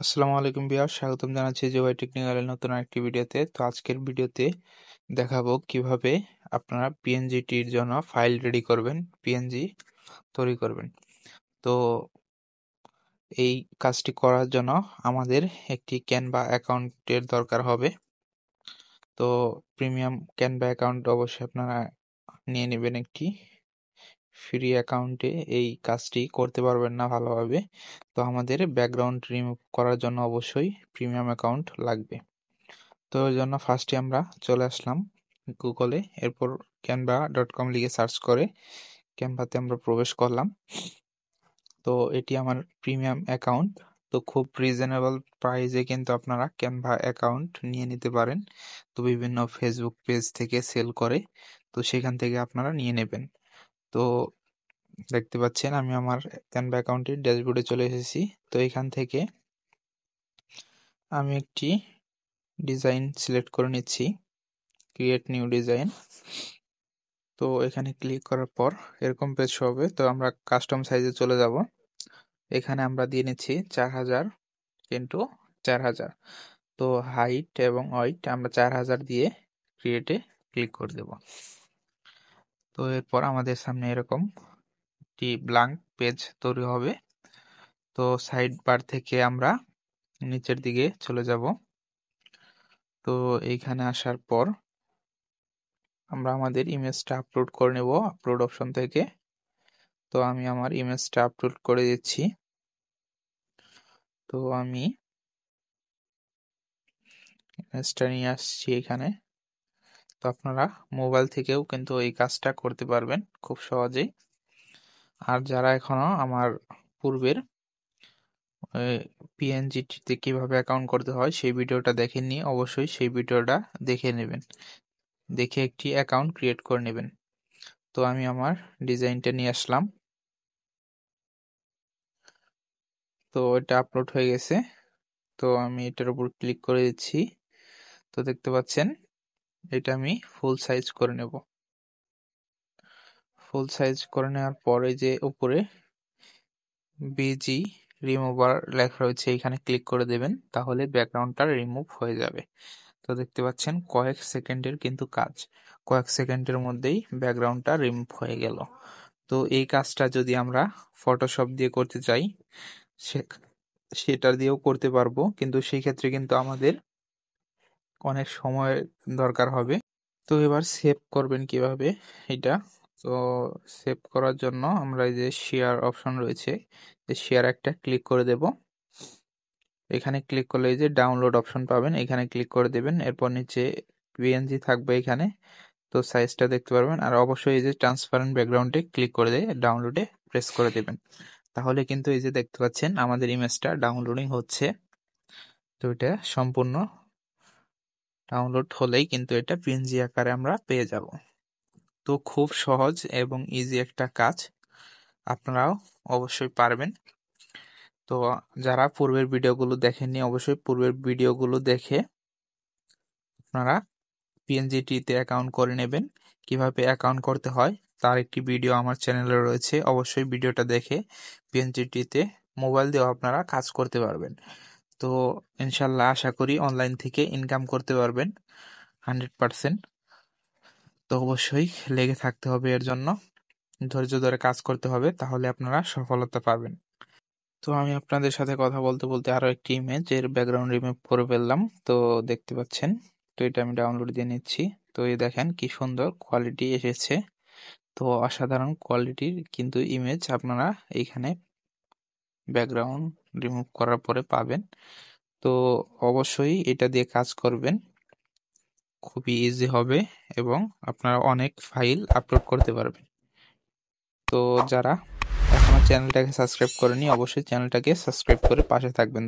আসসালামু আলাইকুম ভিউয়ার্স, স্বাগতম জানাচ্ছি জুবাই টেকনিক্যালের নতুন আরেকটি ভিডিওতে। তো আজকের ভিডিওতে দেখাবো কিভাবে আপনারা পিএনজিটির জন্য ফাইল রেডি করবেন, পিএনজি তৈরি করবেন। তো এই কাজটি করার জন্য আমাদের একটি ক্যানভা অ্যাকাউন্টের দরকার হবে। তো প্রিমিয়াম ক্যানভা অ্যাকাউন্ট অবশ্যই আপনারা নিয়ে নেবেন একটি। ফ্রি অ্যাকাউন্টে এই কাজটি করতে পারবেন না ভালোভাবে। তো আমাদের ব্যাকগ্রাউন্ড রিমুভ করার জন্য অবশ্যই প্রিমিয়াম অ্যাকাউন্ট লাগবে। তো এর জন্য ফার্স্টে আমরা চলে আসলাম গুগলে, এরপর canva.com লিখে সার্চ করে ক্যানভাতে আমরা প্রবেশ করলাম। তো এটি আমার প্রিমিয়াম অ্যাকাউন্ট। তো খুব রিজনেবল প্রাইসে কিন্তু আপনারা ক্যানভা অ্যাকাউন্ট নিয়ে নিতে পারেন। তো বিভিন্ন ফেসবুক পেজ থেকে সেল করে, তো সেখান থেকে আপনারা নিয়ে নেবেন। তো দেখতে পাচ্ছেন আমি আমার ক্যানভা অ্যাকাউন্টের ড্যাশবোর্ডে চলে এসেছি। তো এখান থেকে আমি একটি ডিজাইন সিলেক্ট করে নিচ্ছি, ক্রিয়েট নিউ ডিজাইন। তো এখানে ক্লিক করার পর এরকম পেজ হবে। তো আমরা কাস্টম সাইজে চলে যাব। এখানে আমরা দিয়ে নিচ্ছি 4000 ইন্টু 4000। তো হাইট এবং ওয়েট আমরা 4000 দিয়ে ক্রিয়েটে ক্লিক করে দেব। তো এরপর আমাদের সামনে এরকম একটি ব্ল্যাঙ্ক পেজ তৈরি হবে। তো সাইড বার থেকে আমরা নিচের দিকে চলে যাব। তো এইখানে আসার পর আমরা আমাদের ইমেজটা আপলোড করে নেব আপলোড অপশন থেকে। তো আমি আমার ইমেজটা আপলোড করে দিচ্ছি। তো আমি ইমেজটা নিয়ে আসছি এখানে। তো আপনারা মোবাইল থেকেও কিন্তু এই কাজটা করতে পারবেন খুব সহজেই। আর যারা এখনো আমার পূর্বের পিএনজিটিতে কিভাবে অ্যাকাউন্ট করতে হয় সেই ভিডিওটা দেখেননি, অবশ্যই সেই ভিডিওটা দেখে নেবেন, দেখে একটি অ্যাকাউন্ট ক্রিয়েট করে নেবেন। তো আমি আমার ডিজাইনটা নিয়ে আসলাম। তো এটা আপলোড হয়ে গেছে। তো আমি এটার উপর ক্লিক করে দিচ্ছি। তো দেখতে পাচ্ছেন এটা আমি ফুল সাইজ করে নেব। ফুল সাইজ করে নেওয়ার পরে যে উপরে বিজি রিমুভার লেখা রয়েছে এখানে ক্লিক করে দেবেন, তাহলে ব্যাকগ্রাউন্ডটা রিমুভ হয়ে যাবে। তো দেখতে পাচ্ছেন কয়েক সেকেন্ডের কিন্তু কাজ, কয়েক সেকেন্ডের মধ্যেই ব্যাকগ্রাউন্ডটা রিমুভ হয়ে গেল। তো এই কাজটা যদি আমরা ফটোশপ দিয়ে করতে চাই সেটা দিয়েও করতে পারবো, কিন্তু সেই ক্ষেত্রে কিন্তু আমাদের অনেক সময় দরকার হবে। তো এবার সেভ করবেন কিভাবে এটা? তো সেভ করার জন্য আমরা এই যে শেয়ার অপশন রয়েছে, এই শেয়ার একটা ক্লিক করে দেব। এখানে ক্লিক করলে এই যে ডাউনলোড অপশন পাবেন, এখানে ক্লিক করে দেবেন। এরপর নিচে পিএনজি থাকবে এখানে, তো সাইজটা দেখতে পারবেন। আর অবশ্যই এই যে ট্রান্সপারেন্ট ব্যাকগ্রাউন্ডে ক্লিক করে দিয়ে ডাউনলোডে প্রেস করে দেবেন, তাহলে কিন্তু এই যে দেখতে পাচ্ছেন আমাদের ইমেজটা ডাউনলোডিং হচ্ছে। তো এটা সম্পূর্ণ ডাউনলোড হলেই কিন্তু এটা পিএনজি আকারে আমরা পেয়ে যাব। তো খুব সহজ এবং ইজি একটা কাজ, আপনারাও অবশ্যই পারবেন। তো যারা পূর্বের ভিডিওগুলো দেখেননি অবশ্যই পূর্বের ভিডিওগুলো দেখে আপনারা পিএনজিটিতে অ্যাকাউন্ট করে নেবেন। কিভাবে অ্যাকাউন্ট করতে হয় তার একটি ভিডিও আমার চ্যানেলে রয়েছে, অবশ্যই ভিডিওটা দেখে পিএনজিটিতে মোবাইল দিয়েও আপনারা কাজ করতে পারবেন। তো ইনশাল্লাহ আশা করি অনলাইন থেকে ইনকাম করতে পারবেন 100%। তো অবশ্যই লেগে থাকতে হবে, এর জন্য ধৈর্য ধরে কাজ করতে হবে, তাহলে আপনারা সফলতা পাবেন। তো আমি আপনাদের সাথে কথা বলতে বলতে আরো একটি ইমেজের ব্যাকগ্রাউন্ড রিমুভ করে ফেললাম। তো দেখতে পাচ্ছেন, তো এটা আমি ডাউনলোড দিয়ে নিচ্ছি। তো এই দেখেন কি সুন্দর কোয়ালিটি এসেছে। তো অসাধারণ কোয়ালিটির কিন্তু ইমেজ আপনারা এইখানে ব্যাকগ্রাউন্ড রিমুভ করার পরে পাবেন। তো অবশ্যই এটা দিয়ে কাজ করবেন, খুবই ইজি হবে এবং আপনারা অনেক ফাইল আপলোড করতে পারবেন। তো যারা এখনো চ্যানেলটাকে সাবস্ক্রাইব করেনি অবশ্যই চ্যানেলটাকে সাবস্ক্রাইব করে পাশে থাকবেন।